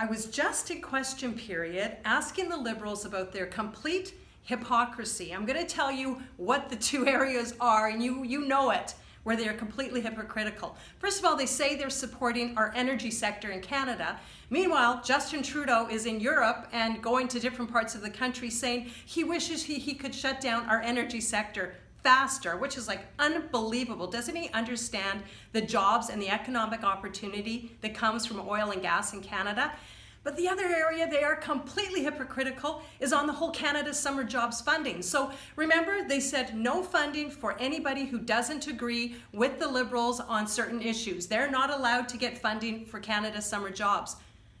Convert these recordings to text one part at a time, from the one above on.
I was just in question period asking the Liberals about their complete hypocrisy. I'm going to tell you what the two areas are, and you know it, where they are completely hypocritical. First of all, they say they're supporting our energy sector in Canada. Meanwhile, Justin Trudeau is in Europe and going to different parts of the country saying he wishes he could shut down our energy sector faster, which is like unbelievable. Doesn't he understand the jobs and the economic opportunity that comes from oil and gas in Canada? But the other area they are completely hypocritical is on the whole Canada Summer Jobs funding. So remember, they said no funding for anybody who doesn't agree with the Liberals on certain issues. They're not allowed to get funding for Canada Summer Jobs.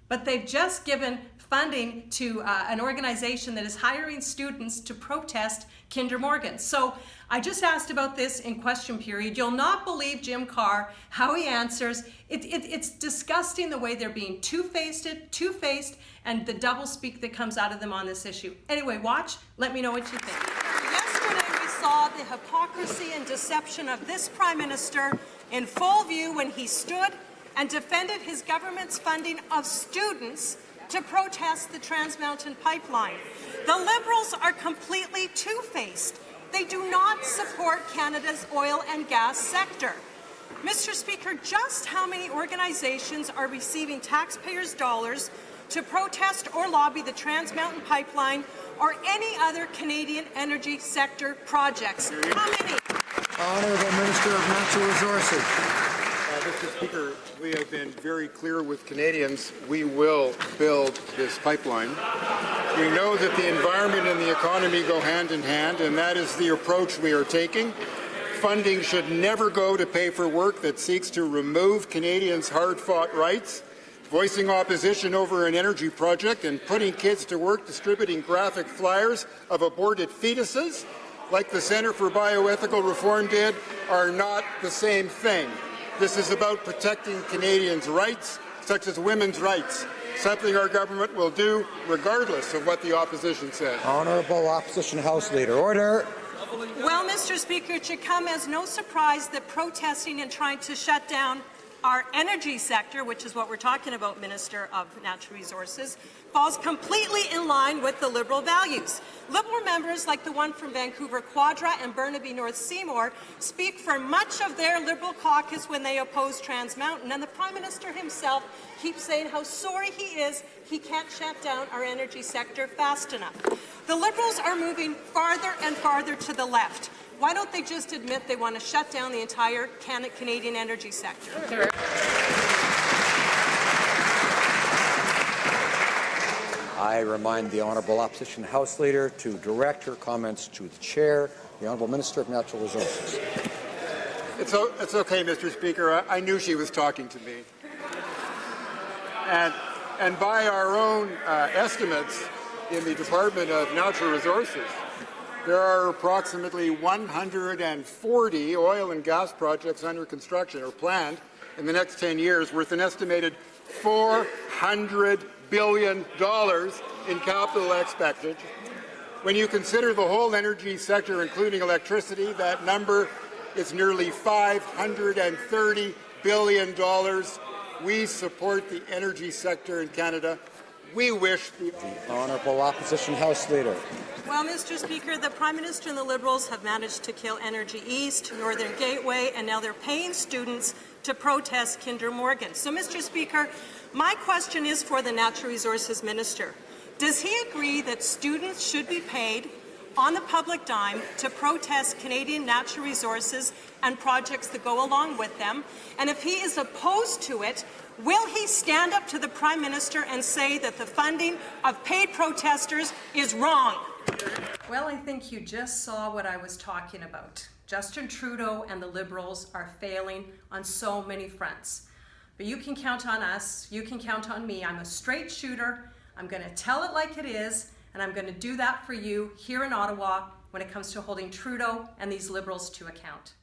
But they've just given funding to an organization that is hiring students to protest Kinder Morgan. So I just asked about this in question period. You'll not believe Jim Carr, how he answers. It's disgusting the way they're being two-faced, and the doublespeak that comes out of them on this issue. Anyway, watch, let me know what you think. Yesterday we saw the hypocrisy and deception of this Prime Minister in full view when he stood and defended his government's funding of students to protest the Trans Mountain Pipeline. The Liberals are completely two-faced. They do not support Canada's oil and gas sector. Mr. Speaker, just how many organizations are receiving taxpayers' dollars to protest or lobby the Trans Mountain Pipeline or any other Canadian energy sector projects? How many? Honourable Minister of Natural Resources. Mr. Speaker, we have been very clear with Canadians. We will build this pipeline. We know that the environment and the economy go hand in hand, and that is the approach we are taking. Funding should never go to pay for work that seeks to remove Canadians' hard-fought rights. Voicing opposition over an energy project and putting kids to work distributing graphic flyers of aborted fetuses, like the Centre for Bioethical Reform did, are not the same thing. This is about protecting Canadians' rights, such as women's rights, something our government will do regardless of what the opposition says. Honourable Opposition House Leader. Order. Well, Mr. Speaker, it should come as no surprise that protesting and trying to shut down our energy sector, which is what we're talking about, Minister of Natural Resources, falls completely in line with the Liberal values. Liberal members like the one from Vancouver Quadra and Burnaby North Seymour speak for much of their Liberal caucus when they oppose Trans Mountain, and the Prime Minister himself keeps saying how sorry he is he can't shut down our energy sector fast enough. The Liberals are moving farther and farther to the left. Why don't they just admit they want to shut down the entire Canadian energy sector? I remind the Honourable Opposition House Leader to direct her comments to the Chair, the Honourable Minister of Natural Resources. It's okay, Mr. Speaker. I knew she was talking to me. And by our own estimates in the Department of Natural Resources, there are approximately 140 oil and gas projects under construction or planned in the next 10 years worth an estimated $400 billion in capital expenditure. When you consider the whole energy sector, including electricity, that number is nearly $530 billion. We support the energy sector in Canada. We wish the Honourable Opposition House Leader. Well, Mr. Speaker, the Prime Minister and the Liberals have managed to kill Energy East, Northern Gateway, and now they're paying students to protest Kinder Morgan. So, Mr. Speaker, my question is for the Natural Resources Minister. Does he agree that students should be paid on the public dime to protest Canadian natural resources and projects that go along with them? And if he is opposed to it, will he stand up to the Prime Minister and say that the funding of paid protesters is wrong? Well, I think you just saw what I was talking about. Justin Trudeau and the Liberals are failing on so many fronts. But you can count on us, you can count on me. I'm a straight shooter. I'm going to tell it like it is, and I'm going to do that for you here in Ottawa when it comes to holding Trudeau and these Liberals to account.